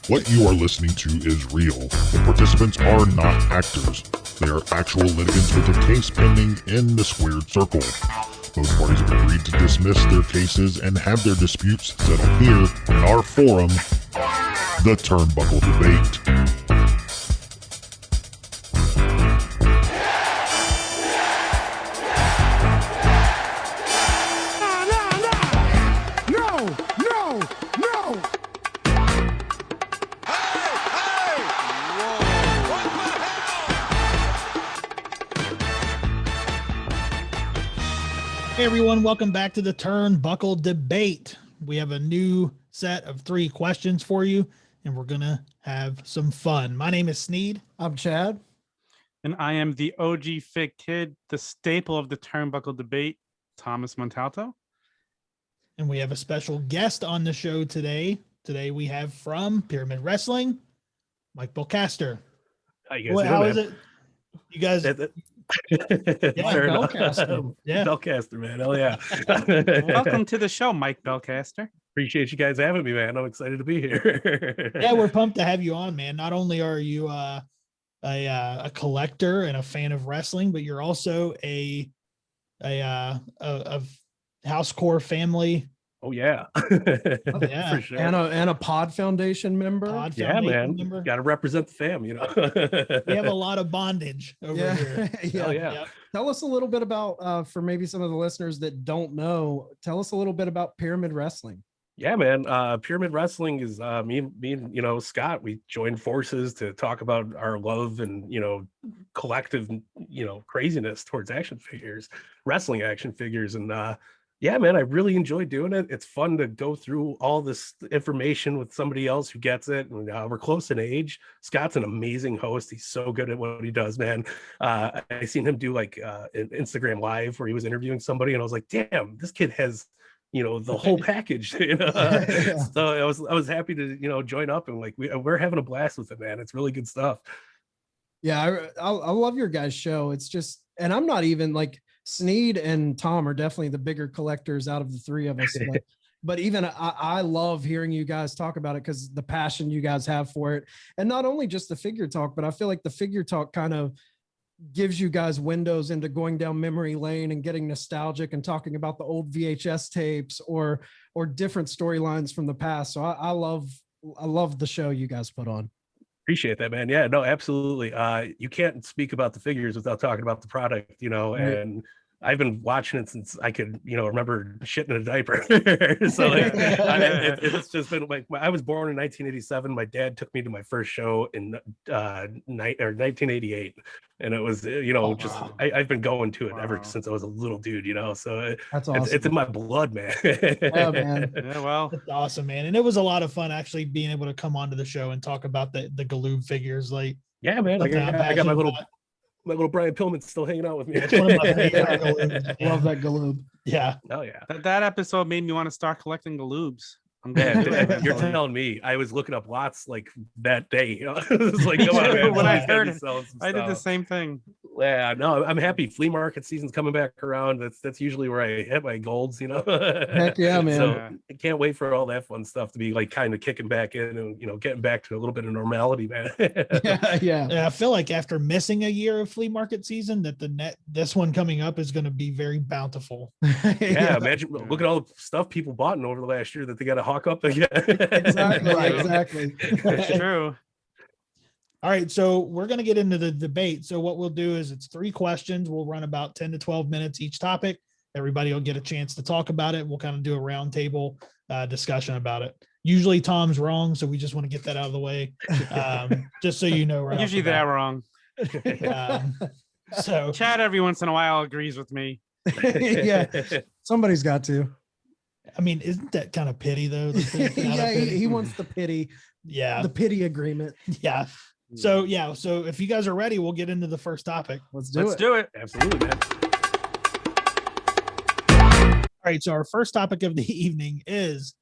What you are listening to is real. The participants are not actors. They are actual litigants with a case pending in the squared circle. Both parties have agreed to dismiss their cases and have their disputes settled here in our forum, the Turnbuckle Debate. Hey everyone, welcome back to the Turnbuckle Debate. We have a new set of 3 questions for you, and we're gonna have some fun. My name is Sneed. I'm Chad. And I am the OG Fit Kid, the staple of the Turnbuckle Debate, Thomas Montalto. And we have a special guest on the show today. Today we have from Pyramid Wrestling, Mike Belcaster. How you guys doing, is it? You guys... Belcaster. Belcaster, man. Hell yeah. Welcome to the show, Mike Belcaster. Appreciate you guys having me, man. I'm excited to be here. Yeah, we're pumped to have you on, man. Not only are you a collector and a fan of wrestling, but you're also a House Core family. Oh yeah. Yeah. For sure. And a Pod Foundation member. Member. Got to represent the fam, you know. We have a lot of bondage over here. Yeah. Tell us a little bit about, for maybe some of the listeners that don't know, tell us a little bit about Pyramid Wrestling. Yeah, man. Pyramid Wrestling is me and Scott. We joined forces to talk about our love and collective craziness towards wrestling action figures, and yeah, man, I really enjoy doing it. It's fun to go through all this information with somebody else who gets it. And we're close in age. Scott's an amazing host. He's so good at what he does, man. I seen him do like an Instagram live where he was interviewing somebody, and I was like, damn, this kid has the whole package. Yeah. So I was happy to join up, and like we're having a blast with it, man. It's really good stuff. Yeah, I love your guys' show. It's just, and I'm not even like, Sneed and Tom are definitely the bigger collectors out of the 3 of us. But even I love hearing you guys talk about it because the passion you guys have for it. And not only just the figure talk, but I feel like the figure talk kind of gives you guys windows into going down memory lane and getting nostalgic and talking about the old VHS tapes or different storylines from the past. So I love the show you guys put on. Appreciate that, man. Yeah, no, absolutely. You can't speak about the figures without talking about the product, Right. And I've been watching it since I could, remember shitting in a diaper. So like, it's just been like, I was born in 1987. My dad took me to my first show in 1988, and it was, I've been going to it ever since I was a little dude, So That's awesome. It's in my blood, man. Yeah, man. Yeah, well, That's awesome, man. And it was a lot of fun actually being able to come onto the show and talk about the Galoob figures. Like, yeah, man. I got my little Brian Pillman still hanging out with me. It's one of my favorite Galoobs. Love that Galoob. Yeah. Oh yeah. that episode made me want to start collecting Galoobs. Yeah, you're telling me. I was looking up lots like that day. It was like, come on, man. When I heard it, I did the same thing. Yeah, no, I'm happy. Flea market season's coming back around. That's usually where I hit my golds, Heck yeah, man. So I can't wait for all that fun stuff to be like kind of kicking back in and getting back to a little bit of normality, man. Yeah. I feel like after missing a year of flea market season, that this one coming up is going to be very bountiful. Yeah, imagine look at all the stuff people bought in over the last year that they got to hawk up again. Exactly. That's true. All right, so we're going to get into the debate. So what we'll do is it's 3 questions. We'll run about 10 to 12 minutes each topic. Everybody will get a chance to talk about it. We'll kind of do a roundtable discussion about it. Usually Tom's wrong, so we just want to get that out of the way, just so you know. Right Usually they're wrong. So Chad every once in a while agrees with me. Yeah, somebody's got to. I mean, isn't that kind of pity though? Yeah, he wants the pity. Yeah, the pity agreement. Yeah. So if you guys are ready, we'll get into the first topic. Let's do it. Absolutely, man. All right, so our first topic of the evening is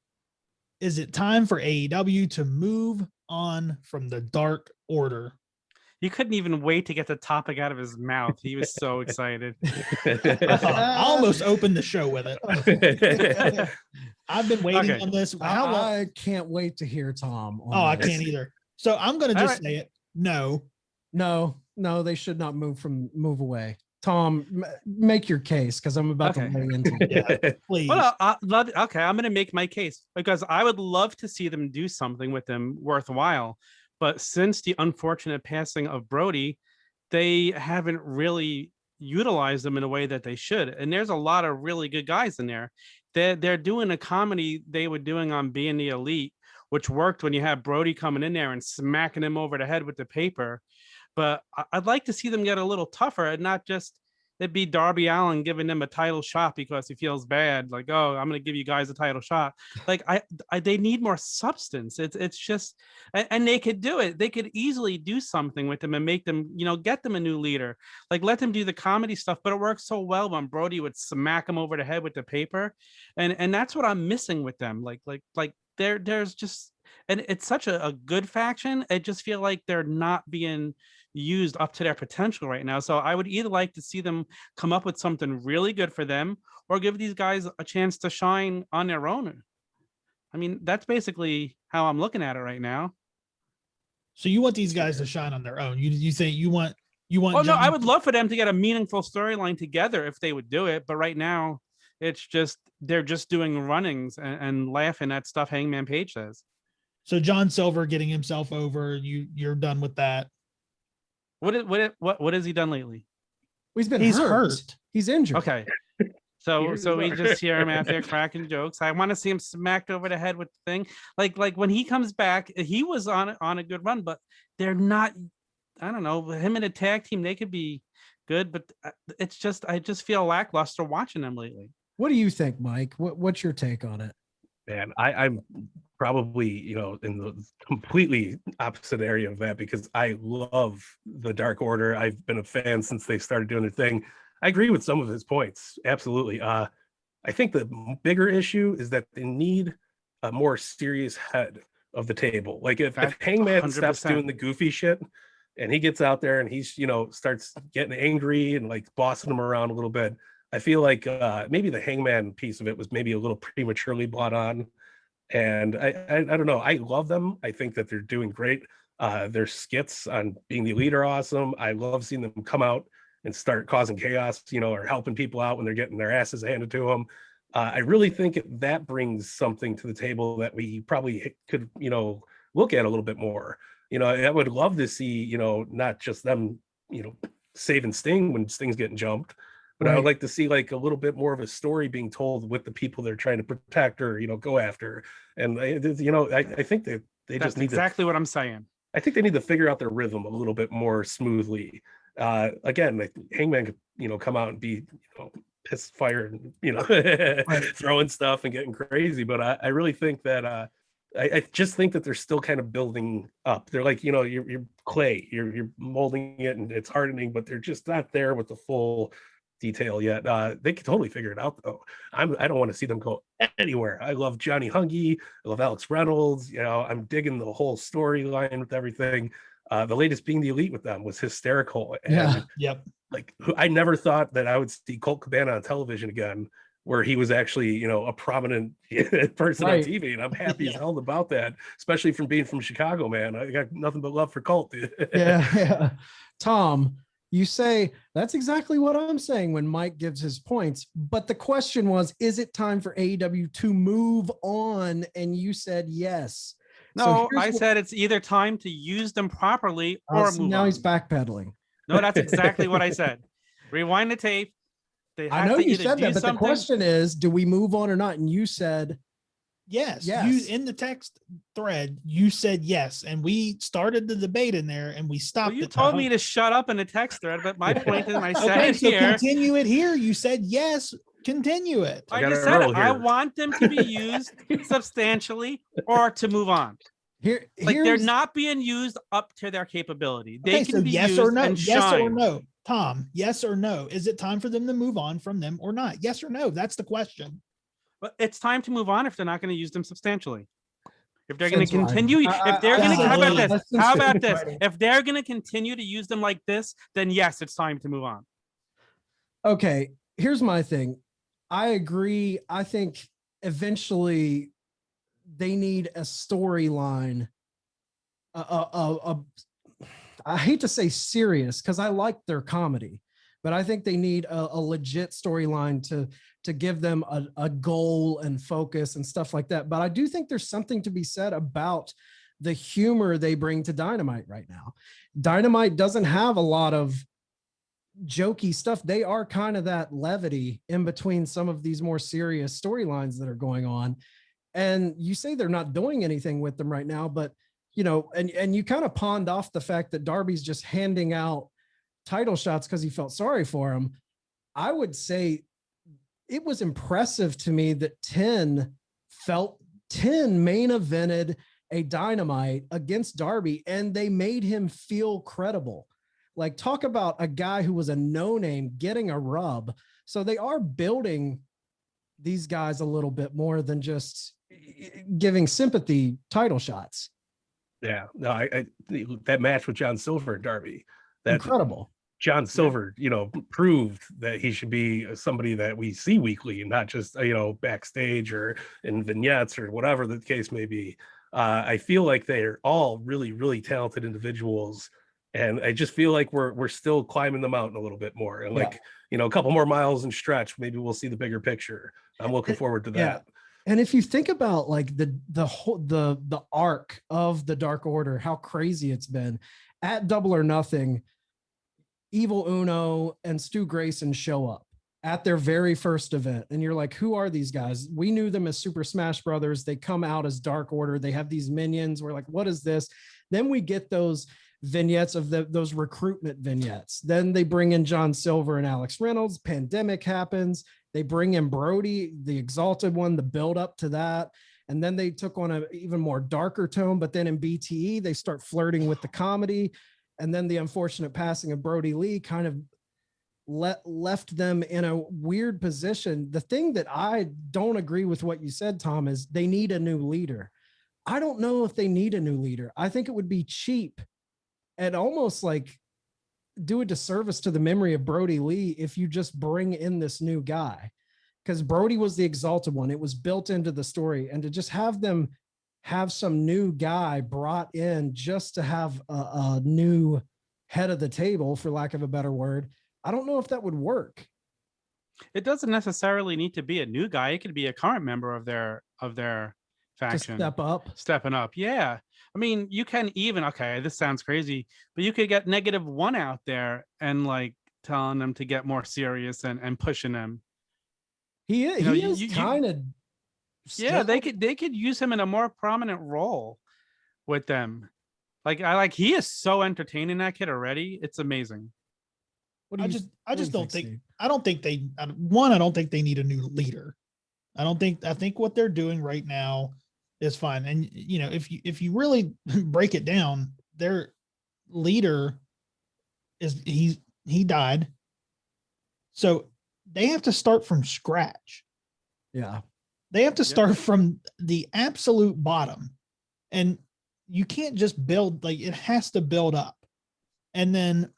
it time for AEW to move on from the Dark Order? You couldn't even wait to get the topic out of his mouth. He was so excited. I almost opened the show with it. I've been waiting Okay. on this. How long? I can't wait to hear Tom. On Oh, I this. can't either. So I'm going to All just right. say it. No. No, they should not move away. Tom, make your case because I'm about Okay. to weigh into it. Yeah, please. Well, okay, I'm going to make my case because I would love to see them do something with them worthwhile. But since the unfortunate passing of Brody, they haven't really utilized them in a way that they should. And there's a lot of really good guys in there. They're doing a comedy they were doing on Being the Elite, which worked when you had Brody coming in there and smacking him over the head with the paper. But I'd like to see them get a little tougher and not just it be Darby Allin giving them a title shot because he feels bad. Like, oh, I'm going to give you guys a title shot. Like they need more substance. It's just, and they could do it. They could easily do something with them and make them, get them a new leader. Like let them do the comedy stuff, but it works so well when Brody would smack him over the head with the paper. And that's what I'm missing with them. Like there's just, and it's such a good faction. I just feel like they're not being used up to their potential right now. So I would either like to see them come up with something really good for them or give these guys a chance to shine on their own. I mean, that's basically how I'm looking at it right now. So you want these guys to shine on their own. You say you want Oh, no, I John- would love for them to get a meaningful storyline together if they would do it. But right now it's just, they're just doing runnings and laughing at stuff Hangman Page says. So John Silver getting himself over, you're done with that. What has he done lately? He's hurt. He's injured. Okay. So we just hear him out there cracking jokes. I want to see him smacked over the head with the thing. Like when he comes back, he was on a good run, but they're not, I don't know, him and a tag team, they could be good, but it's just, I just feel lackluster watching them lately. What do you think, Mike? What's your take on it? Man, I'm probably, in the completely opposite area of that because I love the Dark Order. I've been a fan since they started doing their thing. I agree with some of his points. Absolutely. I think the bigger issue is that they need a more serious head of the table. Like if Hangman 100%. stops doing the goofy shit and he gets out there and he's, starts getting angry and like bossing them around a little bit, I feel like maybe the Hangman piece of it was maybe a little prematurely brought on. And I don't know. I love them. I think that they're doing great. Their skits on Being the Elite are awesome. I love seeing them come out and start causing chaos, or helping people out when they're getting their asses handed to them. I really think that brings something to the table that we probably could, look at a little bit more. I would love to see, not just them, saving Sting when Sting's getting jumped, but I would like to see like a little bit more of a story being told with the people they're trying to protect or, go after. And, I think that they That's just need exactly what I'm saying. I think they need to figure out their rhythm a little bit more smoothly. Again, like Hangman could, come out and be, piss fire and, throwing stuff and getting crazy. But I really think that I just think that they're still kind of building up. They're like, you're clay, you're molding it and it's hardening, but they're just not there with the full detail yet. They can totally figure it out though. I don't want to see them go anywhere. I love Johnny Hungy. I love Alex Reynolds. I'm digging the whole storyline with everything. The latest Being the Elite with them was hysterical. And Yep. like I never thought that I would see Colt Cabana on television again, where he was actually, a prominent person on TV. And I'm happy as hell about that, especially from being from Chicago, man. I got nothing but love for Colt. Yeah. Tom, you say that's exactly what I'm saying when Mike gives his points. But the question was, is it time for AEW to move on? And you said yes. No, I said it's either time to use them properly or move now on. he's backpedaling. No, that's exactly what I said. Rewind the tape. They I have know to you either said do that, but the something- question is, do we move on or not? And you said Yes. Yes. You in the text thread, you said yes. And we started the debate in there and we stopped. Well, you it told me to shut up in the text thread, but my point is I said Okay, it so here. continue it here. You said yes. Continue it. I got just a said it. roll I here. want them to be used substantially or to move on. here. Like they're not being used up to their capability. They Okay, can so be yes used or no. and Yes or shine. no. Tom, yes or no? Is it time for them to move on from them or not? Yes or no? That's the question. But it's time to move on if they're not going to use them substantially. If they're going to Since continue, riding. if they're going to, how about Absolutely. this? How about this? If they're going to continue to use them like this, then yes, it's time to move on. Okay, here's my thing. I agree. I think eventually they need a storyline. I hate to say serious because I like their comedy, but I think they need a legit storyline to give them a goal and focus and stuff like that. But I do think there's something to be said about the humor they bring to Dynamite right now. Dynamite doesn't have a lot of jokey stuff. They are kind of that levity in between some of these more serious storylines that are going on. And you say they're not doing anything with them right now, but and you kind of pawned off the fact that Darby's just handing out title shots because he felt sorry for him. I would say it was impressive to me that 10 main evented a Dynamite against Darby, and they made him feel credible. Like, talk about a guy who was a no-name getting a rub. So they are building these guys a little bit more than just giving sympathy title shots. Yeah, no, I that match with John Silver and Darby, that incredible. John Silver, proved that he should be somebody that we see weekly, not just backstage or in vignettes or whatever the case may be. I feel like they're all really, really talented individuals, and I just feel like we're still climbing the mountain a little bit more. And a couple more miles and stretch, maybe we'll see the bigger picture. I'm looking forward to that. Yeah. And if you think about like the arc of the Dark Order, how crazy it's been at Double or Nothing, Evil Uno and Stu Grayson show up at their very first event. And you're like, who are these guys? We knew them as Super Smash Brothers. They come out as Dark Order. They have these minions. We're like, what is this? Then we get those vignettes of those recruitment vignettes. Then they bring in John Silver and Alex Reynolds. Pandemic happens. They bring in Brody, the Exalted One, the build up to that. And then they took on an even more darker tone. But then in BTE, they start flirting with the comedy. And then the unfortunate passing of Brody Lee kind of left them in a weird position. The thing that I don't agree with what you said, Tom, is they need a new leader. I don't know if they need a new leader. I think it would be cheap and almost like do a disservice to the memory of Brody Lee if you just bring in this new guy, because Brody was the Exalted One. It was built into the story, and to just have them have some new guy brought in just to have a new head of the table, for lack of a better word, I don't know if that would work. It doesn't necessarily need to be a new guy. It could be a current member of their faction. Stepping up. Yeah. I mean, you can even, okay, this sounds crazy, but you could get -1 out there and like telling them to get more serious and pushing them. He is kind of. Yeah, they could use him in a more prominent role with them. He is so entertaining, that kid already. It's amazing. I don't think they need a new leader. I think what they're doing right now is fine. And if you really break it down, their leader he died. So they have to start from scratch. Yeah. They have to start from the absolute bottom. And you can't just build, it has to build up. And then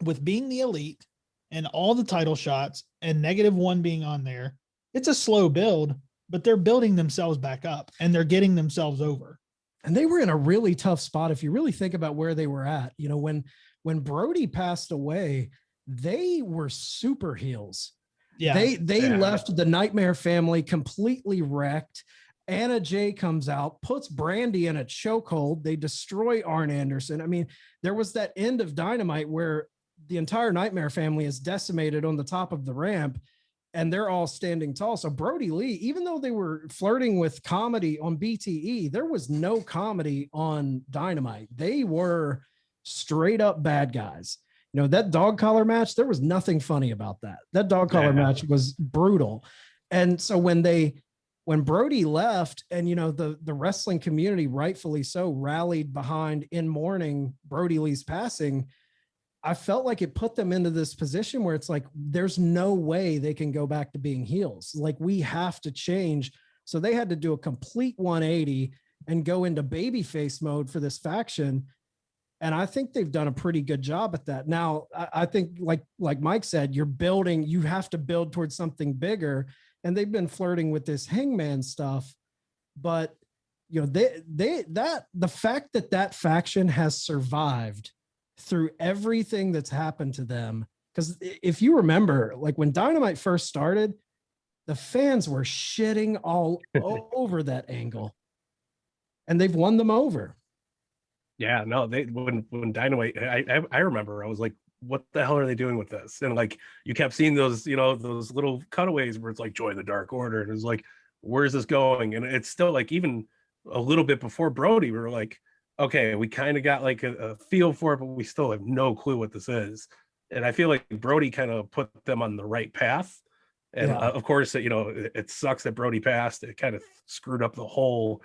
with being the elite and all the title shots and -1 being on there, it's a slow build, but they're building themselves back up and they're getting themselves over. And they were in a really tough spot. If you really think about where they were at, when Brody passed away, they were super heels. Yeah. They left the Nightmare family completely wrecked. Anna Jay comes out, puts Brandy in a chokehold. They destroy Arn Anderson. I mean, there was that end of Dynamite where the entire Nightmare family is decimated on the top of the ramp, and they're all standing tall. So Brody Lee, even though they were flirting with comedy on BTE, there was no comedy on Dynamite. They were straight up bad guys. That dog collar match, there was nothing funny about that. That dog collar match was brutal. And so when Brody left, and the wrestling community, rightfully so, rallied behind in mourning Brody Lee's passing, I felt like it put them into this position where it's like, there's no way they can go back to being heels. Like, we have to change. So they had to do a complete 180, and go into babyface mode for this faction. And I think they've done a pretty good job at that. Now, I think like Mike said, you have to build towards something bigger. And they've been flirting with this Hangman stuff, but you know, the fact that faction has survived through everything that's happened to them. Because if you remember, like when Dynamite first started, the fans were shitting all over that angle, and they've won them over. Yeah, no, when Dynamite, I remember I was like, what the hell are they doing with this? And like you kept seeing those, you know, those little cutaways where it's like join the Dark Order, and it's like, where's this going? And it's still like even a little bit before Brody, we were like, okay, we kind of got like a feel for it, but we still have no clue what this is. And I feel like Brody kind of put them on the right path. And of course, you know, it sucks that Brody passed. It kind of screwed up the whole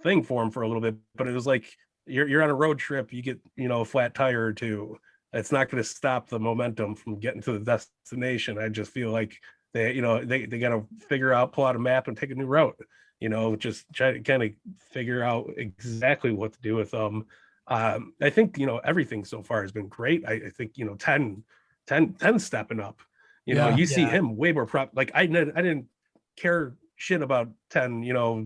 thing for him for a little bit, but it was like, you're on a road trip, you get, you know, a flat tire or two. It's not going to stop the momentum from getting to the destination. I just feel like they got to pull out a map and take a new route, you know, just try to kind of figure out exactly what to do with them. I think, you know, everything so far has been great. I think, you know, 10 stepping up, you know, you see him way more like I didn't care shit about 10, you know,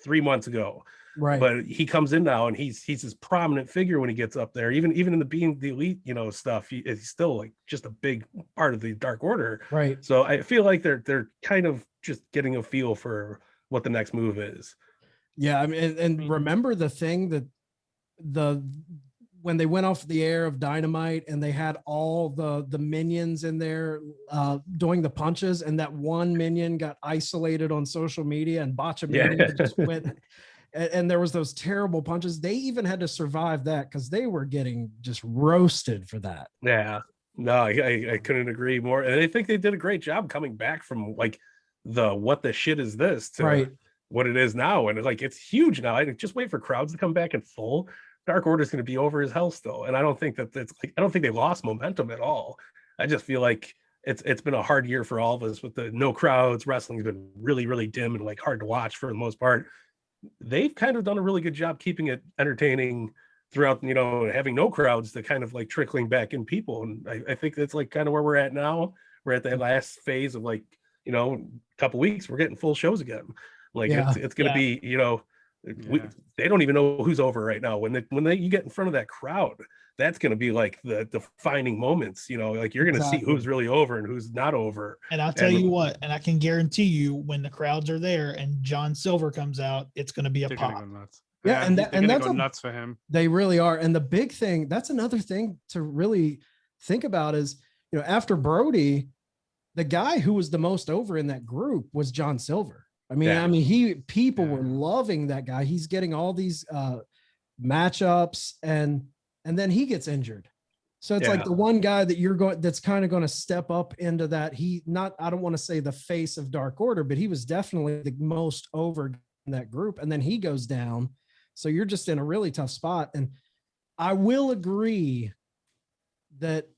3 months ago. Right. But he comes in now and he's this prominent figure when he gets up there, even in the being the elite, you know, stuff. He's still like just a big part of the Dark Order. Right. So I feel like they're kind of just getting a feel for what the next move is. Yeah. I mean, and remember the thing that when they went off the air of Dynamite and they had all the minions in there doing the punches, and that one minion got isolated on social media and Botchamania just went. And there was those terrible punches. They even had to survive that because they were getting just roasted for that. Yeah, no, I couldn't agree more. And I think they did a great job coming back from like what the shit is this to what it is now. And like, it's huge now. I just wait for crowds to come back in full. Dark Order is going to be over as hell still. And I don't think I don't think they lost momentum at all. I just feel like it's been a hard year for all of us with the no crowds. Wrestling's been really, really dim and like hard to watch for the most part. They've kind of done a really good job keeping it entertaining throughout, you know, having no crowds to kind of like trickling back in people. And I think that's like kind of where we're at now. We're at that last phase of like, you know, a couple weeks, we're getting full shows again. Like it's going to be, you know, they don't even know who's over right now. When you get in front of that crowd, that's going to be like the defining moments, you know, like you're going to see who's really over and who's not over. And I'll tell you what, and I can guarantee you when the crowds are there and John Silver comes out, it's going to be a pop. Yeah. And that's nuts for him. They really are. And the big thing, that's another thing to really think about is, you know, after Brody, the guy who was the most over in that group was John Silver. I mean, people were loving that guy. He's getting all these matchups and then he gets injured. So it's like the one guy that that's kind of going to step up into that. I don't want to say the face of Dark Order, but he was definitely the most over in that group. And then he goes down. So you're just in a really tough spot. And I will agree that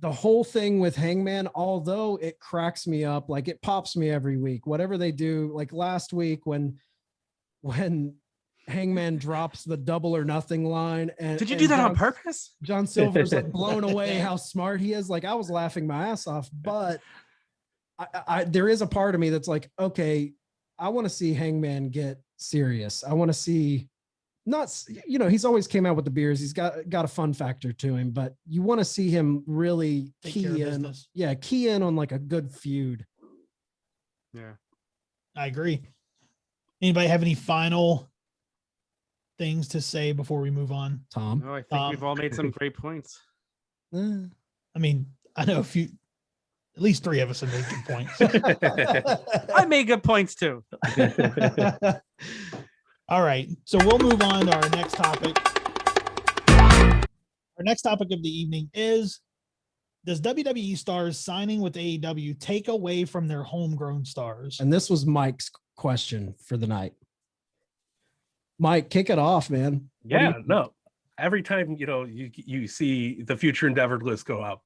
the whole thing with Hangman, although it cracks me up, like it pops me every week, whatever they do, like last week when Hangman drops the double or nothing line. And did you do that on purpose? John Silver's like blown away how smart he is. Like I was laughing my ass off, but there is a part of me that's like, okay, I want to see Hangman get serious. I want to see he's always came out with the beers. He's got a fun factor to him, but you want to see him really key in on like a good feud. Yeah, I agree. Anybody have any final things to say before we move on? Tom? No, I think we've all made some great points. I mean, I know at least three of us have made good points. I made good points too. All right, so we'll move on to our next topic. Our next topic of the evening is, does WWE Stars signing with AEW take away from their homegrown stars? And this was Mike's question for the night. Mike, kick it off, man. Yeah, no. Every time, you know, you see the future endeavored list go up,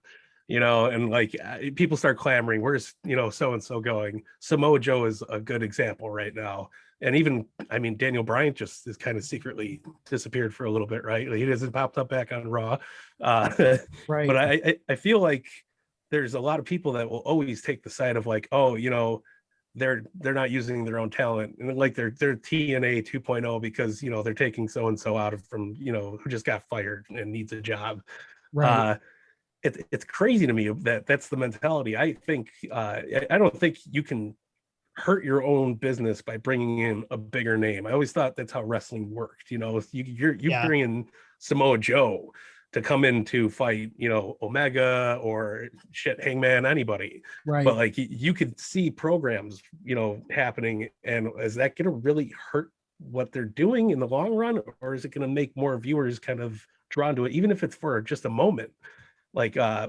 you know, and like people start clamoring, where's, you know, so-and-so going? Samoa Joe is a good example right now. And even, I mean, Daniel Bryan just is kind of secretly disappeared for a little bit, right? Like, he hasn't popped up back on Raw. Right. But I feel like there's a lot of people that will always take the side of like, oh, you know, they're not using their own talent, and like they're TNA 2.0 because, you know, they're taking so and so out of from, you know, who just got fired and needs a job. Right. It's crazy to me that that's the mentality. I think I don't think you can hurt your own business by bringing in a bigger name. I always thought that's how wrestling worked. You know, if you bring in Samoa Joe to come in to fight, you know, Omega or shit, Hangman, anybody. Right. But like you could see programs, you know, happening, and is that going to really hurt what they're doing in the long run, or is it going to make more viewers kind of drawn to it, even if it's for just a moment? Like I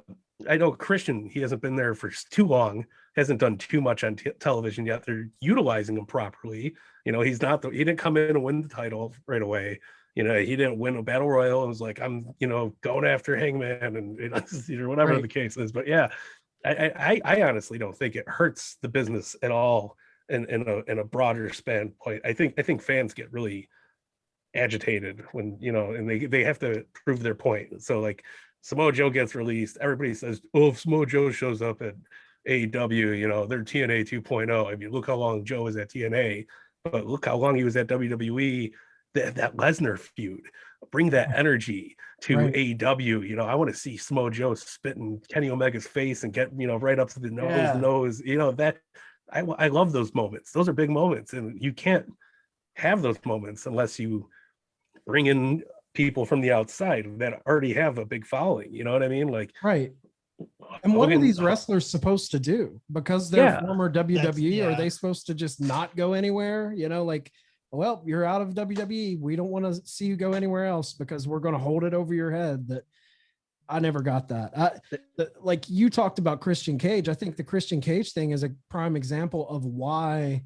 know Christian, he hasn't been there for too long, hasn't done too much on television yet. They're utilizing him properly. You know, he didn't come in and win the title right away. You know, he didn't win a battle royal and was like, I'm, you know, going after Hangman and, you know, whatever Right. the case is. But yeah, I honestly don't think it hurts the business at all in a broader span point. I think fans get really agitated when, you know, and they have to prove their point. So like, Samoa Joe gets released, everybody says, oh, if Samoa Joe shows up at AEW, you know, they're TNA 2.0. I mean, look how long Joe was at TNA, but look how long he was at WWE. That Lesnar feud, bring that energy to Right. AEW. You know, I want to see Samoa Joe spitting Kenny Omega's face and get, you know, right up to the nose, you know, that I love those moments. Those are big moments, and you can't have those moments unless you bring in people from the outside that already have a big following. You know what I mean? Like, Right. And what are these wrestlers supposed to do? Because they're former WWE, are they supposed to just not go anywhere? You know, like, well, you're out of WWE. We don't want to see you go anywhere else because we're going to hold it over your head. That I never got that. Like you talked about Christian Cage. I think the Christian Cage thing is a prime example of why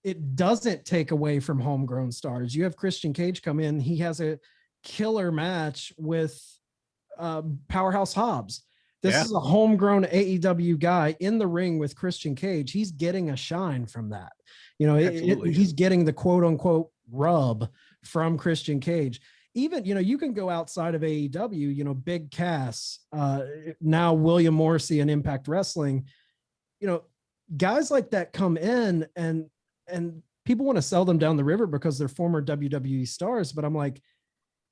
it doesn't take away from homegrown stars. You have Christian Cage come in. He has a killer match with Powerhouse Hobbs. This is a homegrown AEW guy in the ring with Christian Cage. He's getting a shine from that. You know, he's getting the quote unquote rub from Christian Cage. Even, you know, you can go outside of AEW, you know, Big Cass, now William Morrissey and Impact Wrestling, you know, guys like that come in and people want to sell them down the river because they're former WWE stars. But I'm like,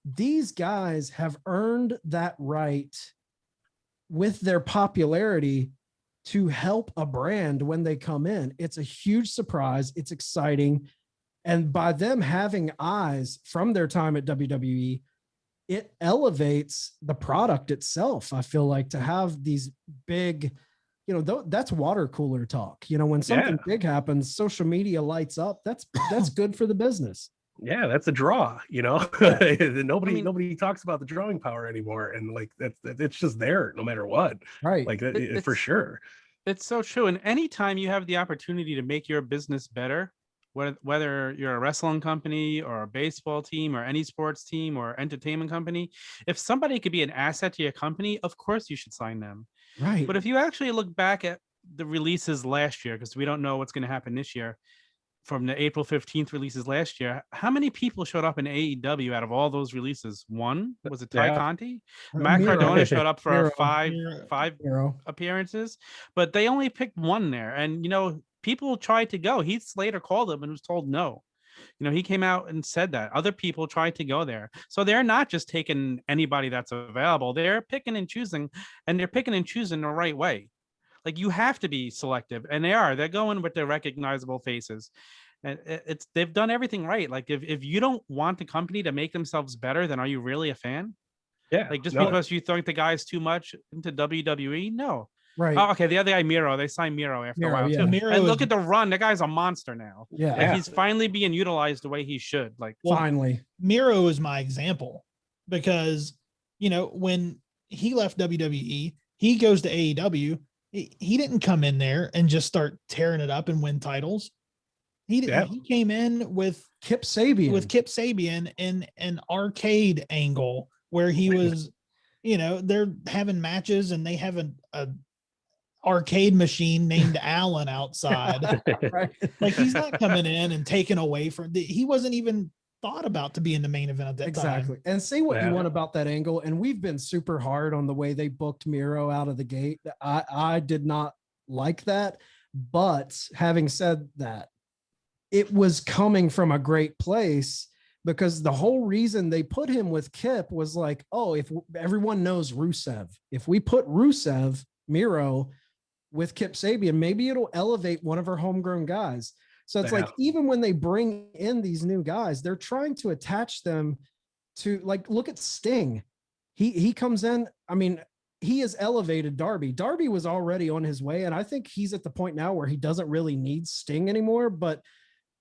these guys have earned that right with their popularity to help a brand when they come in. It's a huge surprise. It's exciting. And by them having eyes from their time at WWE, it elevates the product itself. I feel like to have these big, you know, that's water cooler talk. You know, when something big happens, social media lights up. That's good for the business. Yeah, that's a draw, you know. Nobody talks about the drawing power anymore, and like it's just there no matter what, right? Like for sure. It's so true. And anytime you have the opportunity to make your business better, whether you're a wrestling company or a baseball team or any sports team or entertainment company, if somebody could be an asset to your company, of course you should sign them. Right. But if you actually look back at the releases last year, because we don't know what's going to happen this year, from the April 15th releases last year, how many people showed up in AEW out of all those releases? One? Was it Ty Conti? Matt Cardona showed up for five appearances, but they only picked one there. And, you know, people tried to go. Heath Slater called him and was told no. You know, he came out and said that. Other people tried to go there. So they're not just taking anybody that's available. They're picking and choosing, and they're picking and choosing the right way. Like, you have to be selective, and they're going with their recognizable faces. And they've done everything right. Like, if you don't want the company to make themselves better, then are you really a fan? Yeah. Like, just because you think the guy's too much into WWE? No. Right. Oh, okay. The other guy, Miro, they signed Miro after a while too. And look at the run. That guy's a monster now. Yeah. Like, he's finally being utilized the way he should. Like, finally. Miro is my example because, you know, when he left WWE, he goes to AEW. He didn't come in there and just start tearing it up and win titles. He came in with Kip Sabian in an arcade angle where he was, you know, they're having matches and they have arcade machine named Alan outside. Right. Like he's not coming in and taking away from he wasn't even thought about to be in the main event at that Exactly. time. And say what you Yeah. want about that angle. And we've been super hard on the way they booked Miro out of the gate. I did not like that. But having said that, it was coming from a great place, because the whole reason they put him with Kip was like, oh, if everyone knows Rusev, if we put Rusev, Miro with Kip Sabian, maybe it'll elevate one of our homegrown guys. So it's Yeah. like, even when they bring in these new guys, they're trying to attach them to, like, look at Sting. He comes in. I mean, he has elevated Darby. Darby was already on his way. And I think he's at the point now where he doesn't really need Sting anymore. But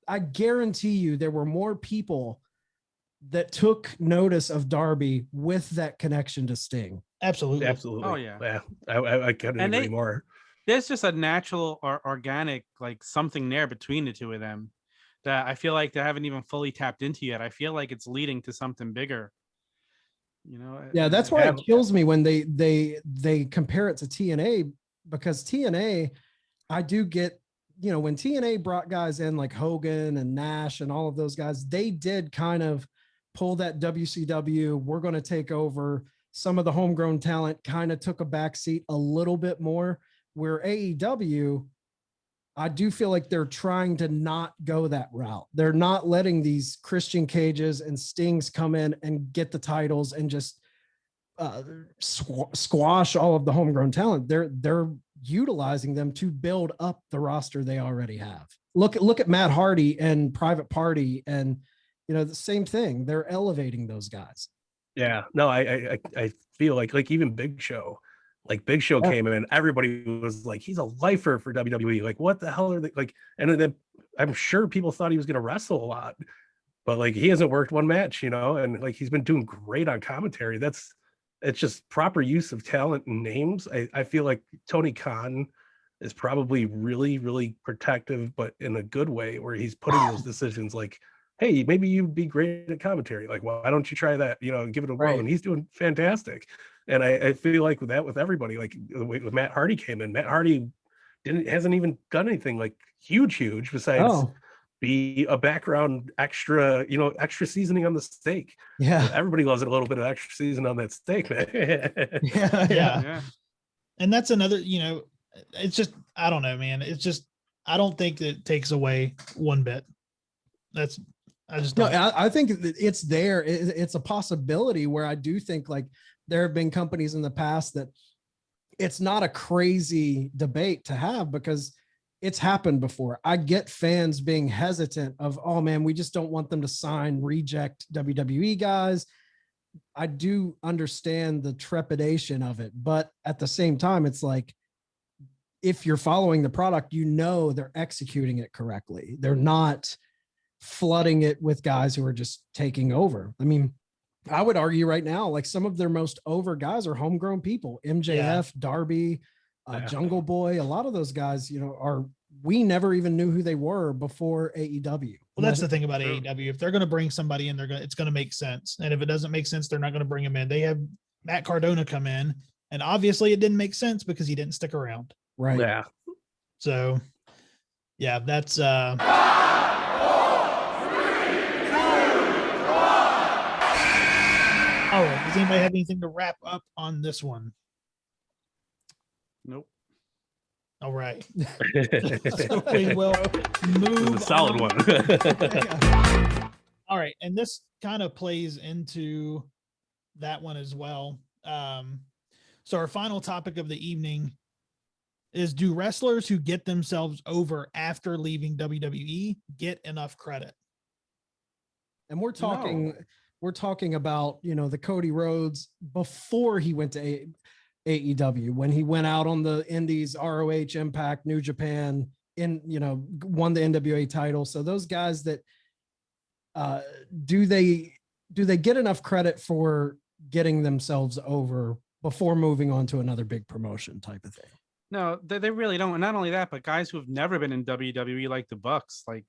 I guarantee you there were more people that took notice of Darby with that connection to Sting. Absolutely. Absolutely. Oh, yeah. Yeah. I couldn't And agree they- more. There's just a natural or organic like something there between the two of them that I feel like they haven't even fully tapped into yet. I feel like it's leading to something bigger. You know? Yeah, that's why Yeah. it kills me when they compare it to TNA, because TNA, I do get, you know, when TNA brought guys in like Hogan and Nash and all of those guys, they did kind of pull that WCW, we're going to take over. Some of the homegrown talent kind of took a backseat a little bit more, where AEW, I do feel like they're trying to not go that route. They're not letting these Christian Cages and Stings come in and get the titles and just squash all of the homegrown talent. They're utilizing them to build up the roster they already have. Look at Matt Hardy and Private Party, and you know, the same thing. They're elevating those guys. Yeah, no, I feel like even Big Show, like Big Show Yeah. came in, everybody was like, he's a lifer for WWE. Like, what the hell are they like? And then I'm sure people thought he was going to wrestle a lot, but like he hasn't worked one match, you know, and like he's been doing great on commentary. It's just proper use of talent and names. I feel like Tony Khan is probably really, really protective, but in a good way, where he's putting those decisions like, hey, maybe you'd be great at commentary. Like, why don't you try that? You know, give it a whirl. Right. And he's doing fantastic. And I feel like with everybody, like the way with Matt Hardy came in, Matt Hardy hasn't even done anything like huge besides Oh, be a background extra, you know, extra seasoning on the steak. yeah. Everybody loves a little bit of extra seasoning on that steak, man. Yeah. Yeah. And that's another, you know, it's just, I don't know, man. It's just, I don't think that it takes away one bit. I just No, don't. I think that it's there. It's a possibility where I do think like there have been companies in the past that it's not a crazy debate to have, because it's happened before. I get fans being hesitant of, oh man, we just don't want them to sign reject WWE guys. I do understand the trepidation of it, but at the same time, it's like, if you're following the product, you know, they're executing it correctly. They're not flooding it with guys who are just taking over. I mean, I would argue right now, like some of their most over guys are homegrown people. MJF, Darby, Yeah. Jungle Boy. A lot of those guys, you know, we never even knew who they were before AEW. Well, that's the thing about True. AEW. If they're going to bring somebody in, it's going to make sense. And if it doesn't make sense, they're not going to bring him in. They have Matt Cardona come in, and obviously it didn't make sense because he didn't stick around. Right. Yeah. So yeah, that's all right. Does anybody have anything to wrap up on this one? Nope. All right. So we will It move was a solid on. one. All right. And this kind of plays into that one as well. So our final topic of the evening is, do wrestlers who get themselves over after leaving WWE get enough credit? And we're talking about, you know, the Cody Rhodes before he went to AEW, when he went out on the Indies, ROH, Impact, New Japan, won the NWA title. So those guys that do they get enough credit for getting themselves over before moving on to another big promotion type of thing? No, they really don't. And not only that, but guys who have never been in WWE, like the Bucks, like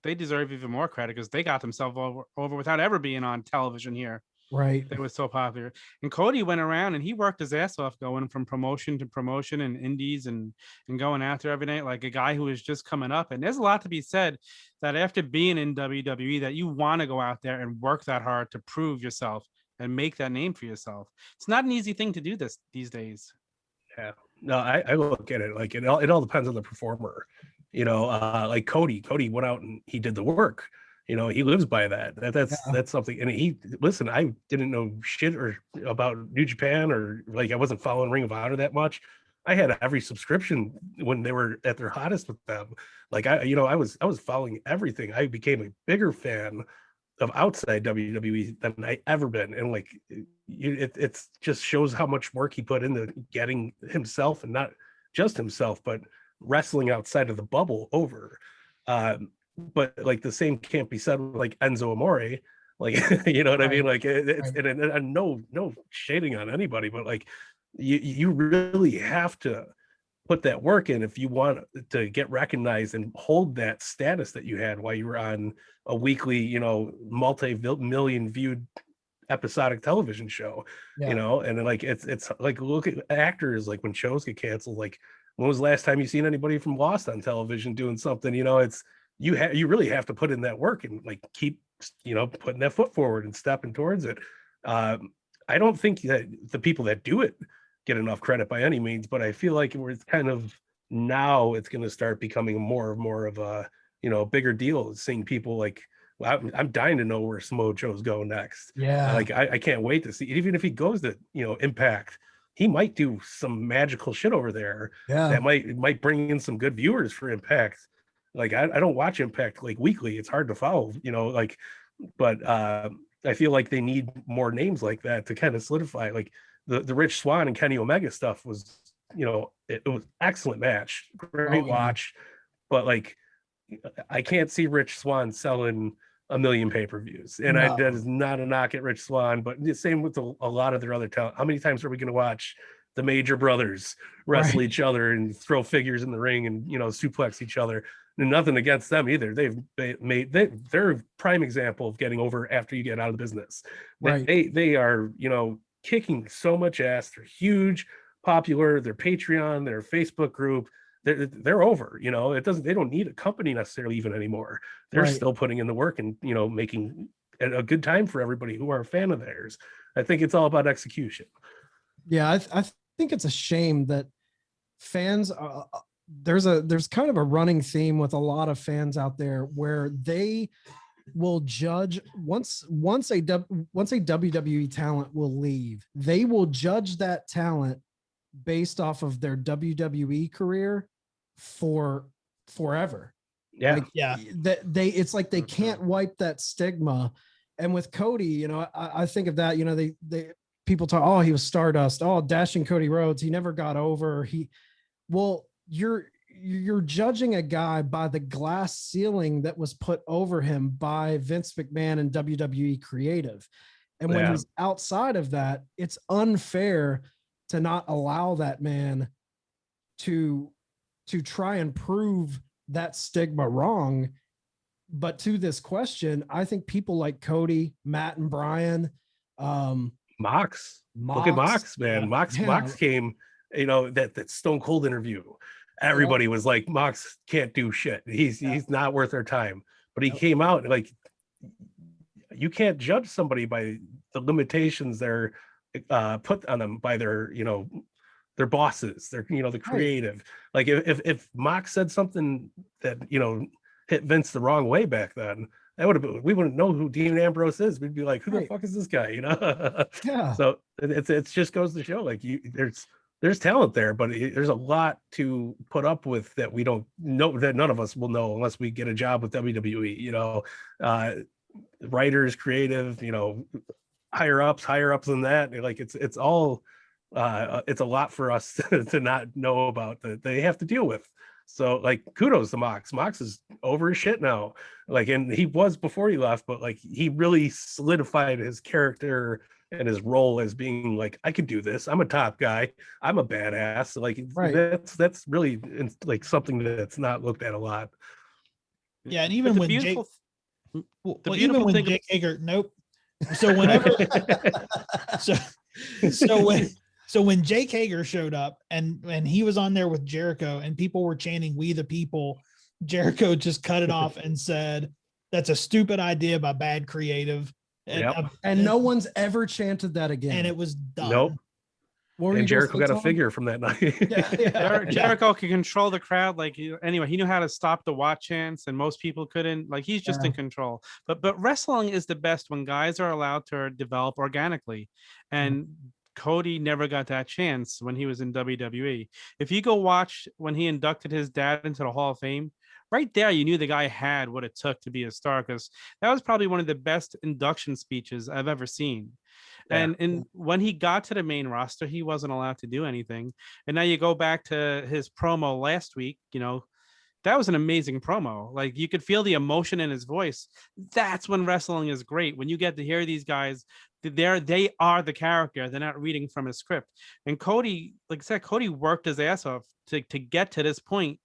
they deserve even more credit because they got themselves over without ever being on television here. Right. It was so popular. And Cody went around and he worked his ass off going from promotion to promotion and indies and going after every night like a guy who was just coming up. And there's a lot to be said that after being in WWE that you want to go out there and work that hard to prove yourself and make that name for yourself. It's not an easy thing to do these days. Yeah. No, I look at it like it all depends on the performer. Like Cody went out and he did the work. He lives by that. That's something. And I didn't know shit about New Japan, or like I wasn't following Ring of Honor that much. I had every subscription when they were at their hottest with them. Like I was following everything. I became a bigger fan of outside WWE than I ever been. And like it just shows how much work he put into getting himself, and not just himself, but wrestling outside of the bubble over. But like the same can't be said with like Enzo Amore, like you know what I mean? Like it's right. and no shading on anybody, but like you really have to put that work in if you want to get recognized and hold that status that you had while you were on a weekly, multi-million viewed episodic television show. And like it's like, look at actors, like when shows get canceled, like when was the last time you seen anybody from Lost on television doing something? It's you really have to put in that work and like keep putting that foot forward and stepping towards it. I don't think that the people that do it get enough credit by any means, but I feel like it's kind of now it's going to start becoming more of a bigger deal, seeing people like, well, I'm dying to know where Samoa Joe's go next. Like I can't wait to see, even if he goes to Impact, he might do some magical shit over there that might bring in some good viewers for Impact. Like I don't watch Impact like weekly, it's hard to follow, but I feel like they need more names like that to kind of solidify. Like the Rich Swann and Kenny Omega stuff was, it was excellent match, great watch, but like I can't see Rich Swann selling 1 million pay-per-views, and that is not a knock at Rich Swann, but the same with a lot of their other talent. How many times are we going to watch the Major Brothers wrestle each other and throw figures in the ring and suplex each other? And nothing against them either. They're a prime example of getting over after you get out of the business. They are kicking so much ass. They're huge, popular. Their Patreon, their Facebook group, they're over. They don't need a company necessarily even anymore. They're still putting in the work and making a good time for everybody who are a fan of theirs. I think it's all about execution. Yeah, I think it's a shame that fans there's kind of a running theme with a lot of fans out there where they will judge once a WWE talent will leave, they will judge that talent based off of their WWE career for forever. It's like they can't wipe that stigma. And with Cody, I think of that, they people talk, oh, he was Stardust, oh, dashing Cody Rhodes, he never got over. You're judging a guy by the glass ceiling that was put over him by Vince McMahon and WWE creative. And when he's outside of that, it's unfair to not allow that man to try and prove that stigma wrong. But to this question, I think people like Cody, Matt, and Brian, Mox. Look at Mox, man. Mox came, that Stone Cold interview. Everybody was like, Mox can't do shit. He's not worth our time. But he came out and like, you can't judge somebody by the limitations they're put on them by their their bosses, their the creative. Like if Mox said something that hit Vince the wrong way back then, that would have been, we wouldn't know who Dean Ambrose is. We'd be like, who the fuck is this guy? So it's just goes to show like there's talent there, but there's a lot to put up with that we don't know, that none of us will know unless we get a job with WWE. Writers, creative, higher ups than that. Like it's all it's a lot for us to not know about that they have to deal with. So like kudos to Mox. Mox is over his shit now. Like, and he was before he left, but like he really solidified his character and his role as being like, I could do this. I'm a top guy. I'm a badass. Like that's really like something that's not looked at a lot. Yeah, and even when Jake, even when Jake Hager, So whenever, so when Jake Hager showed up and he was on there with Jericho and people were chanting "We the People," Jericho just cut it off and said, "That's a stupid idea by bad creative." And no one's ever chanted that again. And it was done. Nope. And Jericho got a figure from that night. Jericho can control the crowd. Like anyway, he knew how to stop the watch chants, and most people couldn't. Like he's just in control. But wrestling is the best when guys are allowed to develop organically, and Cody never got that chance when he was in WWE. If you go watch when he inducted his dad into the Hall of Fame, right there, you knew the guy had what it took to be a star, because that was probably one of the best induction speeches I've ever seen. Yeah. And when he got to the main roster, he wasn't allowed to do anything. And now you go back to his promo last week, that was an amazing promo. Like you could feel the emotion in his voice. That's when wrestling is great. When you get to hear these guys, they are the character. They're not reading from a script. And Cody, like I said, Cody worked his ass off to get to this point,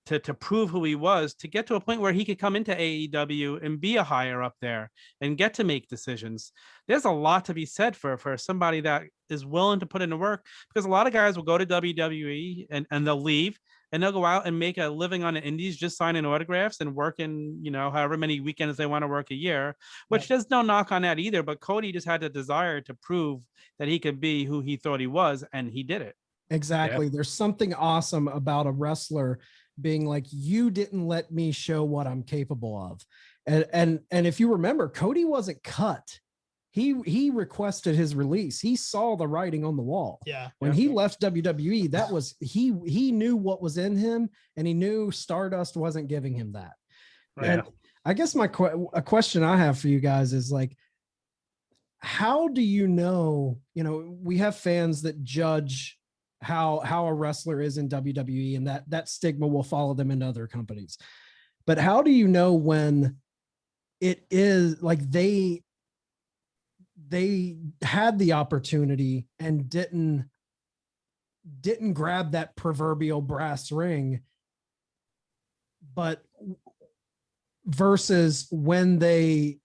to prove who he was, to get to a point where he could come into AEW and be a higher up there and get to make decisions. There's a lot to be said for somebody that is willing to put in the work, because a lot of guys will go to WWE and they'll leave and they'll go out and make a living on the indies, just signing autographs and working, however many weekends they want to work a year, which there's no knock on that either. But Cody just had the desire to prove that he could be who he thought he was, and he did it. Exactly. Yeah. There's something awesome about a wrestler being like, you didn't let me show what I'm capable of. And if you remember, Cody wasn't cut. He requested his release. He saw the writing on the wall. Yeah. When he left WWE, that was, he knew what was in him, and he knew Stardust wasn't giving him that. Right. And I guess a question I have for you guys is like, how do you know, we have fans that judge how a wrestler is in WWE, and that stigma will follow them into other companies. But how do you know when it is like they had the opportunity and didn't grab that proverbial brass ring, but versus when they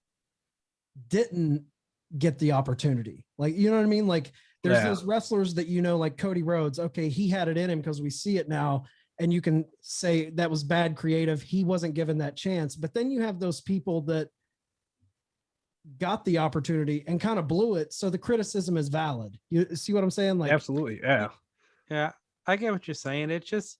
didn't get the opportunity? Like, you know what I mean? Like, there's those wrestlers that, like Cody Rhodes, okay, he had it in him because we see it now, and you can say that was bad creative. He wasn't given that chance. But then you have those people that got the opportunity and kind of blew it. So the criticism is valid. You see what I'm saying? Like, absolutely. Yeah. Yeah. I get what you're saying. It's just,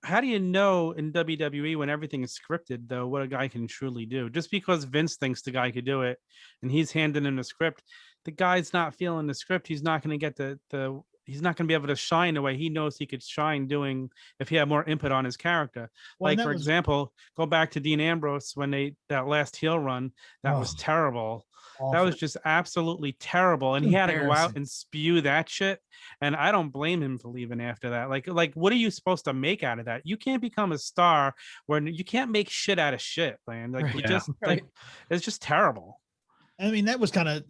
how do you know in WWE when everything is scripted, though, what a guy can truly do? Just because Vince thinks the guy could do it and he's handing him the script, the guy's not feeling the script. He's not going to get he's not going to be able to shine the way he knows he could shine doing if he had more input on his character. Well, like, for example, go back to Dean Ambrose when that last heel run, that was terrible. Awful. That was just absolutely terrible. And he had to go out and spew that shit. And I don't blame him for leaving after that. Like, what are you supposed to make out of that? You can't become a star when you can't make shit out of shit, man. Like, like, it's just terrible. I mean, that was kind of,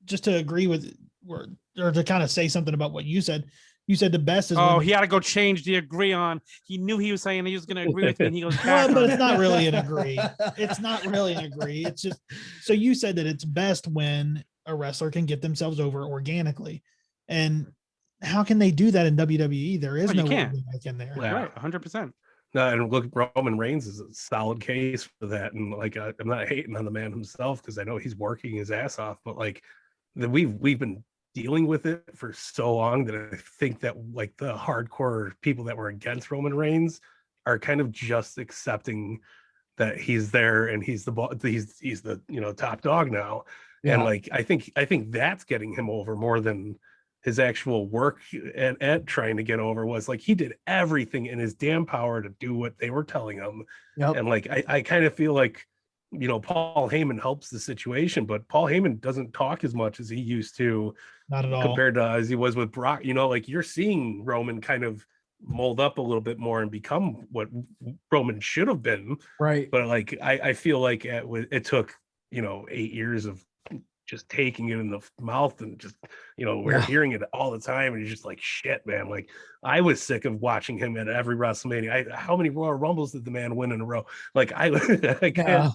just to agree with, or to kind of say something about what you said. You said the best is. Oh, he had to go change the agree on. He knew he was saying he was going to agree with me, and he goes back. Well, but it's not really an agree. It's not really an agree. It's just, so you said that it's best when a wrestler can get themselves over organically. And how can they do that in WWE? There is no way in there. Yeah. Right, 100%. No, and look, Roman Reigns is a solid case for that. And like, I'm not hating on the man himself, because I know he's working his ass off, but like, we've been dealing with it for so long that I think that like the hardcore people that were against Roman Reigns are kind of just accepting that he's there and he's the top dog now. Yeah. And like, I think that's getting him over more than his actual work at trying to get over. Was like, he did everything in his damn power to do what they were telling him. Yep. And like, I kind of feel like, Paul Heyman helps the situation, but Paul Heyman doesn't talk as much as he used to. Not at all. Compared to as he was with Brock. Like, you're seeing Roman kind of mold up a little bit more and become what Roman should have been. Right. But like, I feel like it took, 8 years of just taking it in the mouth and just, we're hearing it all the time. And you're just like, shit, man. Like I was sick of watching him at every WrestleMania. How many Royal Rumbles did the man win in a row? Like I can't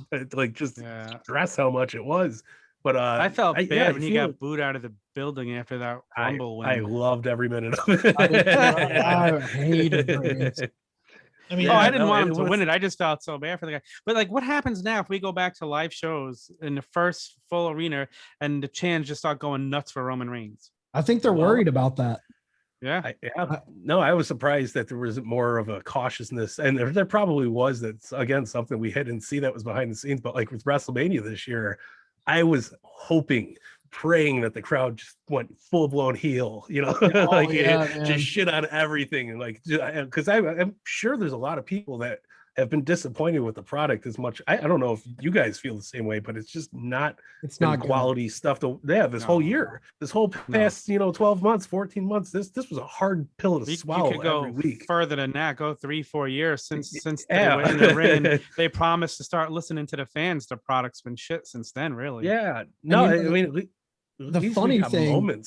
stress how much it was. But I felt bad when he got like booed out of the building after that Rumble win. I loved every minute of it. I hated Reigns. I mean, I didn't want him to win it. I just felt so bad for the guy. But like, what happens now if we go back to live shows in the first full arena and the chants just start going nuts for Roman Reigns? I think they're worried about that. Yeah. I was surprised that there was more of a cautiousness, and there probably was. That's again something we didn't see that was behind the scenes. But like with WrestleMania this year, I was praying that the crowd just went full blown heel, just shit on everything. And like, because I'm sure there's a lot of people that have been disappointed with the product as much. I don't know if you guys feel the same way, but it's just not quality stuff whole year, this whole past 12 months, 14 months, this was a hard pill to swallow. You could go every week further than that, go 3-4 years since they were in the ring and they promised to start listening to the fans. The product's been shit since then, really. The funny thing,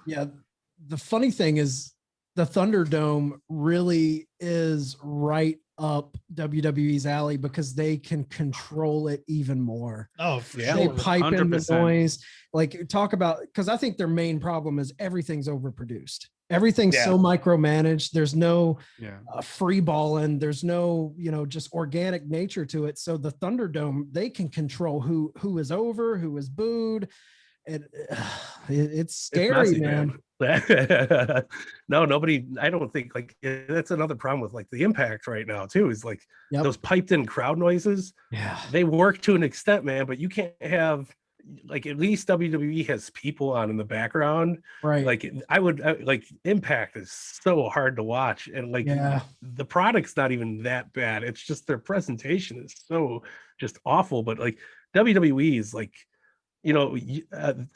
the funny thing is the Thunderdome really is right up WWE's alley because they can control it even more. Oh, yeah, they pipe 100%. In the noise. Like talk about, because I think their main problem is everything's overproduced. Everything's so micromanaged. There's no free balling. There's no just organic nature to it. So the Thunderdome, they can control who is over, who is booed. It's scary, it's messy, man. No, nobody. I don't think that's another problem with like the Impact right now too. Is like those piped in crowd noises. Yeah, they work to an extent, man. But you can't have like at least WWE has people on in the background, right? Like like Impact is so hard to watch, and like the product's not even that bad. It's just their presentation is so just awful. But like WWE is like. To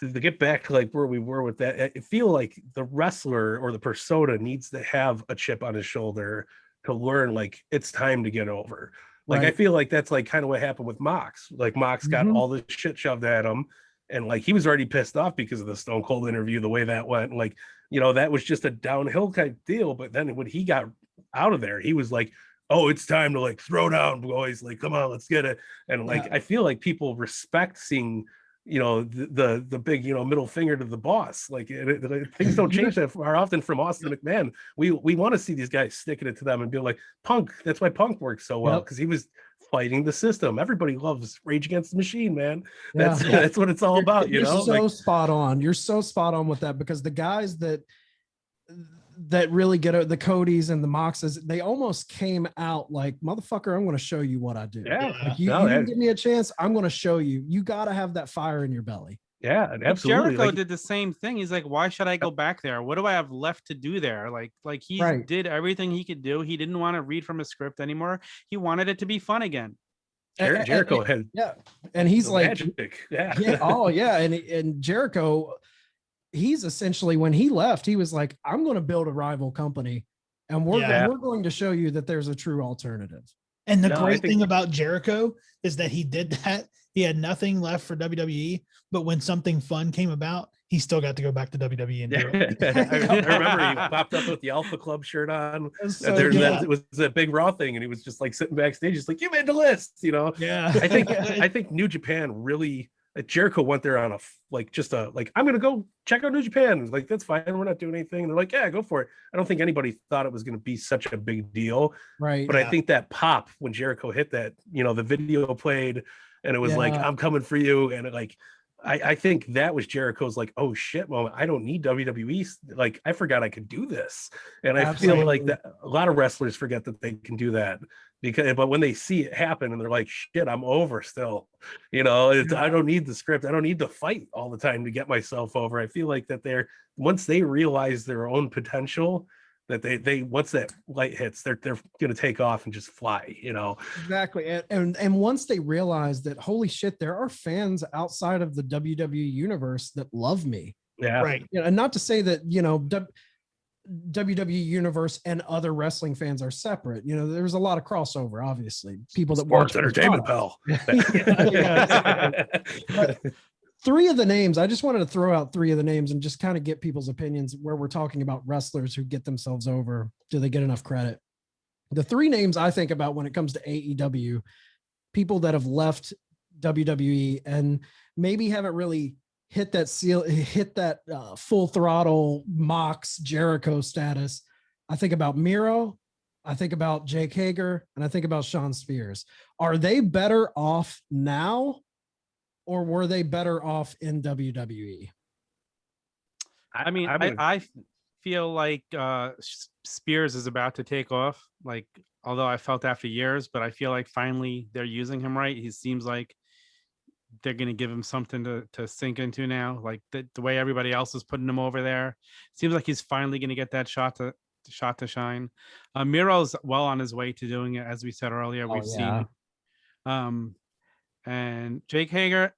get back to like where we were with that, I feel like the wrestler or the persona needs to have a chip on his shoulder to learn like it's time to get over. Like I feel like that's like kind of what happened with Mox. Like Mox got all this shit shoved at him, and like he was already pissed off because of the Stone Cold interview, the way that went. And, like that was just a downhill type deal. But then when he got out of there, he was like, oh, it's time to like throw down, boys. Like, come on, let's get it. And like I feel like people respect seeing. The big middle finger to the boss. Like things don't change that far often from Austin McMahon. We want to see these guys sticking it to them and be like Punk. That's why Punk works so well, because he was fighting the system. Everybody loves Rage Against the Machine, man. That's what it's all about. You're so spot on. You're so spot on with that, because the guys that really get the Codys and the Moxes, they almost came out like, motherfucker, I'm going to show you what I do. Yeah. Like you didn't give me a chance. I'm going to show you. You got to have that fire in your belly. Yeah, absolutely. Jericho did the same thing. He's like, why should I go back there? What do I have left to do there? Like he did everything he could do. He didn't want to read from a script anymore. He wanted it to be fun again. Jericho had and he's like magic. And Jericho, he's essentially, when he left, he was like, I'm going to build a rival company, and we're going to show you that there's a true alternative. And the great thing about Jericho is that he did that. He had nothing left for WWE, but when something fun came about, he still got to go back to WWE and do it. I remember he popped up with the Alpha Club shirt on. It was a big Raw thing, and he was just like sitting backstage, just like, you made the list, Yeah. I think New Japan really. Jericho went there on I'm gonna go check out New Japan. Like, that's fine, we're not doing anything. And they're like, yeah, go for it. I don't think anybody thought it was gonna be such a big deal, right? But I think that pop when Jericho hit that, the video played, and it was like, I'm coming for you, and I think that was Jericho's like, oh shit moment. I don't need WWE. Like, I forgot I could do this, and I feel like that a lot of wrestlers forget that they can do that. But when they see it happen and they're like, shit, I'm over still, I don't need the script. I don't need to fight all the time to get myself over. I feel like that once they realize their own potential, that they once that light hits, they're going to take off and just fly, Exactly. And once they realize that, holy shit, there are fans outside of the WWE universe that love me. Yeah. Right. And not to say that, WWE universe and other wrestling fans are separate. There's a lot of crossover, obviously. People that Sports watch entertainment, pal. three of the names, I just wanted to throw out three of the names and just kind of get people's opinions where we're talking about wrestlers who get themselves over. Do they get enough credit? The three names I think about when it comes to AEW, people that have left WWE and maybe haven't really hit that full throttle Mox Jericho status. I think about Miro, I think about Jake Hager, and I think about Sean Spears. Are they better off now, or were they better off in WWE? I mean, I feel like Spears is about to take off. Like, although I felt that for years, but I feel like finally they're using him right. He seems like they're going to give him something to sink into now. Like the way everybody else is putting him over there, seems like he's finally going to get that shot to shine. Miro's well on his way to doing it, as we said earlier. We've seen. And Jake Hager,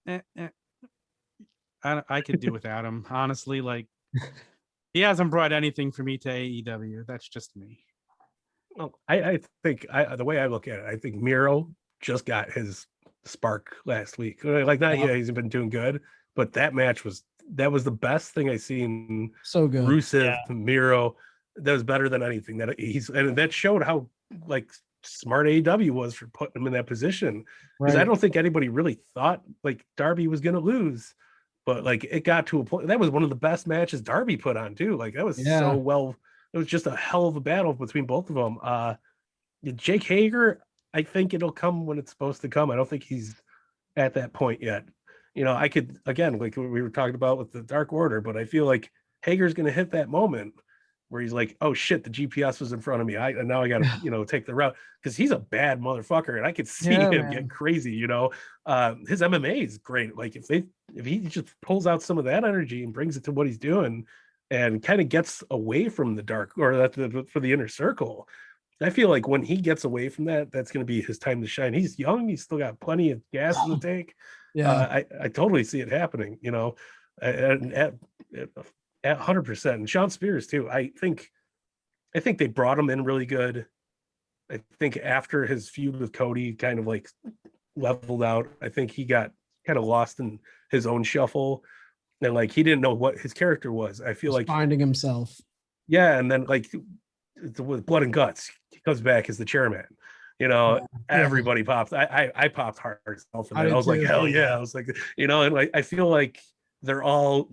I could do without him, honestly. Like, he hasn't brought anything for me to AEW. That's just me. Well, I think the way I look at it, I think Miro just got his spark last week. Like, not yeah, he's been doing good, but that match was the best thing I seen. So good. Rusev, Miro, that was better than anything that and that showed how like smart AEW was for putting him in that position. Because I don't think anybody really thought like Darby was going to lose, but like it got to a point that was one of the best matches Darby put on too. Like that was so well. It was just a hell of a battle between both of them. Jake Hager, I think it'll come when it's supposed to come. I don't think he's at that point yet. You know, I could, again, like we were talking about with the Dark Order, but I feel like Hager's going to hit that moment where he's like, oh shit, the GPS was in front of me. And now I got to, take the route, because he's a bad motherfucker and I could see him get crazy, His MMA is great. Like if he just pulls out some of that energy and brings it to what he's doing and kind of gets away from the dark or for the inner circle, I feel like when he gets away from that, that's going to be his time to shine. He's young. He's still got plenty of gas in the tank. I totally see it happening, and at 100%. And Sean Spears too. I think they brought him in really good. I think after his feud with Cody kind of like leveled out, I think he got kind of lost in his own shuffle and like he didn't know what his character was. I feel like finding himself. Yeah, and then like with Blood and Guts, he comes back as the chairman. Everybody popped. I popped hard. And I was like, hell yeah! I was like, and like I feel like they're all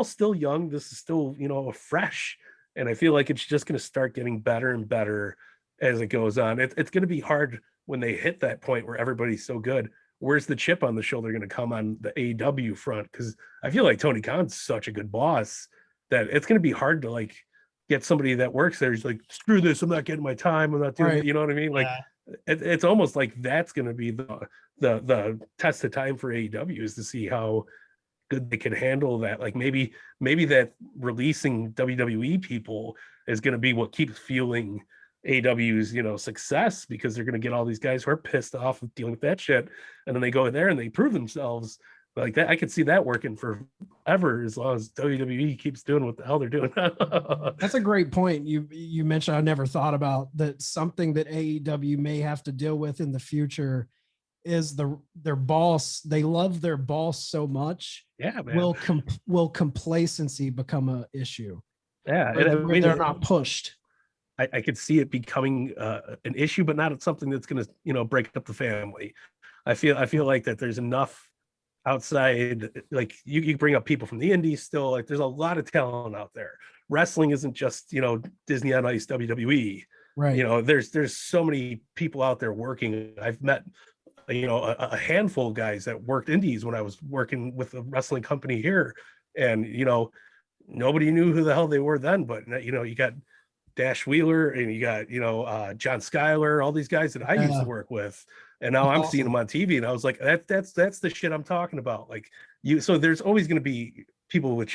still young. This is still fresh, and I feel like it's just going to start getting better and better as it goes on. It's going to be hard when they hit that point where everybody's so good. Where's the chip on the shoulder going to come on the AEW front? Because I feel like Tony Khan's such a good boss that it's going to be hard to like get somebody that works there. He's like, screw this, I'm not getting my time, I'm not doing it. You know what I mean? Like it's almost like that's going to be the test of time for AEW, is to see how good they can handle that. Like maybe that releasing WWE people is going to be what keeps fueling AEW's success, because they're going to get all these guys who are pissed off of dealing with that shit, and then they go in there and they prove themselves like that. I could see that working forever as long as WWE keeps doing what the hell they're doing. That's a great point. You mentioned, I never thought about that. Something that AEW may have to deal with in the future is their boss. They love their boss so much. Yeah, man. Will complacency become an issue? Yeah, and they're not pushed. I could see it becoming an issue, but not something that's going to break up the family. I feel like that there's enough outside, like you bring up people from the indies still, like there's a lot of talent out there. Wrestling isn't just Disney on Ice, WWE, right? There's so many people out there working. I've met a handful of guys that worked indies when I was working with a wrestling company here, and nobody knew who the hell they were then, but you got Dash Wheeler and you got John Schuyler, all these guys that I used to work with, and now I'm seeing them on TV, and I was like, that's the shit I'm talking about. Like so there's always going to be people with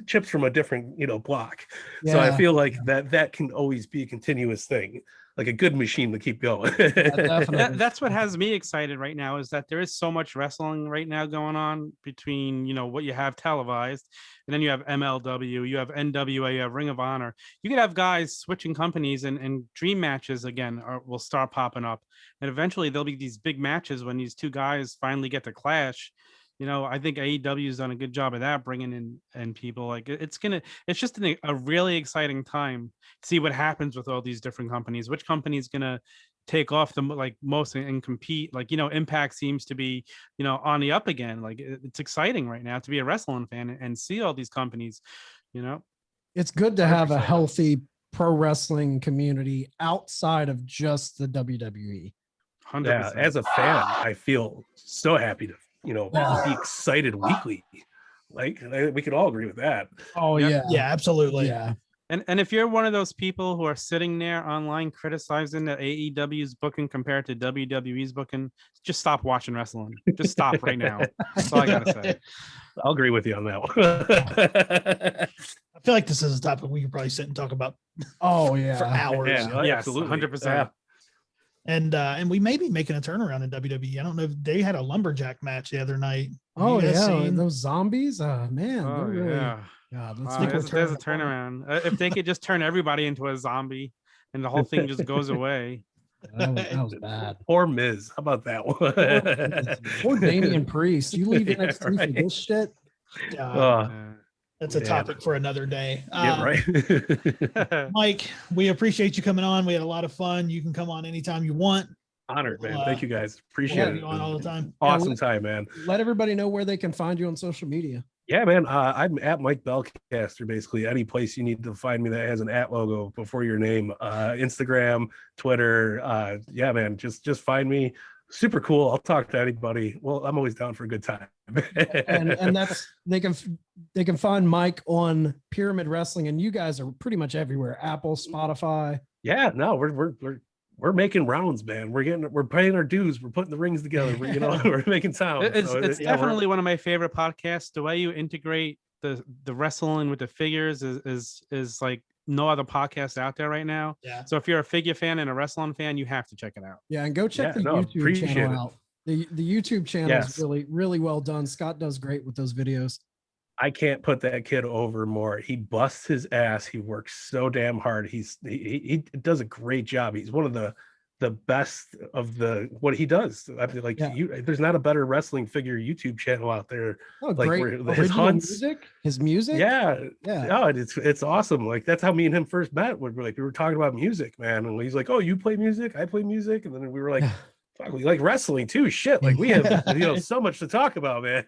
chips from a different block. So I feel like that can always be a continuous thing, like a good machine to keep going. That's what has me excited right now, is that there is so much wrestling right now going on between what you have televised, and then you have MLW, you have NWA, you have Ring of Honor. You could have guys switching companies, and dream matches again will start popping up, and eventually there'll be these big matches when these two guys finally get to clash. I think AEW has done a good job of that, bringing in people. Like it's just a really exciting time to see what happens with all these different companies. Which company is gonna take off the most and compete? Like Impact seems to be on the up again. Like it's exciting right now to be a wrestling fan and see all these companies. It's good to have a 100%. healthy pro wrestling community outside of just the WWE. 100%. Yeah, as a fan, I feel so happy to be excited weekly. Like we could all agree with that. Oh Yep. yeah, absolutely. yeah. And if you're one of those people who are sitting there online criticizing the AEW's booking compared to WWE's booking, just stop watching wrestling. Just stop right now. That's all I gotta say. I'll agree with you on that one. I feel like this is a topic we could probably sit and talk about Oh yeah, for hours. Yeah, Yes, absolutely. 100%. And we may be making a turnaround in WWE. I don't know if they had a lumberjack match the other night. Have Oh you guys yeah, seen- those zombies. Man, Oh they're really. yeah. God, Wow, think we're there's a turning turnaround. If they could just turn everybody into a zombie and the whole thing just goes away. that was bad. Or Miz. How about that one? Or Damian Priest. You leave Yeah, NXT for right. this shit. God, Uh, that's a yeah. topic for another day. yeah, right. Mike, we appreciate you coming on. We had a lot of fun. You can come on anytime you want. Honored, man. Well, Thank you guys. We'll Appreciate have it. you on all the time. Awesome time, man. Let everybody know where they can find you on social media. Yeah, man. I'm at Mike Belcaster. Basically, any place you need to find me that has an @ logo before your name. Instagram, Twitter. Yeah, man. Just find me. Super cool. I'll talk to anybody. Well, I'm always down for a good time. and that's they can find Mike on Pyramid Wrestling, and you guys are pretty much everywhere. Apple, Spotify. Yeah, no, we're making rounds, man. We're paying our dues. We're putting the rings together. We're making sound. It's So it's yeah, we're- definitely one of my favorite podcasts. The way you integrate the wrestling with the figures is like no other podcast out there right now. Yeah. So if you're a figure fan and a wrestling fan, you have to check it out. Yeah, and go check Yeah, the no, YouTube appreciate channel it. out. The YouTube channel Yes. is really well done. Scott does great with those videos. I can't put that kid over more. He busts his ass. He works so damn hard. He does a great job. He's one of the best of what he does. I feel like Yeah. there's not a better wrestling figure YouTube channel out there. Oh, Like, great! where his Original hunts- music, his music. Yeah, yeah. oh, it's awesome. Like that's how me and him first met. We were talking about music, man. And he's like, "Oh, you play music? I play music." And then we were like, "Fuck, we like wrestling too." Shit, like we have so much to talk about, man.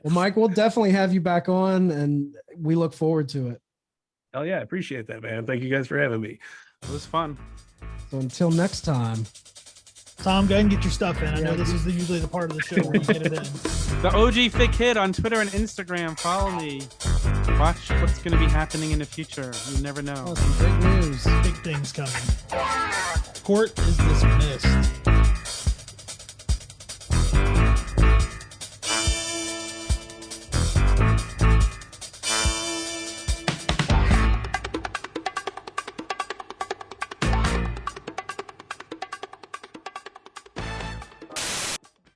Well, Mike, we'll definitely have you back on, and we look forward to it. Oh yeah, I appreciate that, man. Thank you guys for having me. It was fun. So until next time. Tom, go ahead and get your stuff in. I know this is usually the part of the show where you get it in. The OG Fit Kid on Twitter and Instagram. Follow me. Watch what's going to be happening in the future. You never know. Oh, some big news. Big things coming. Court is dismissed.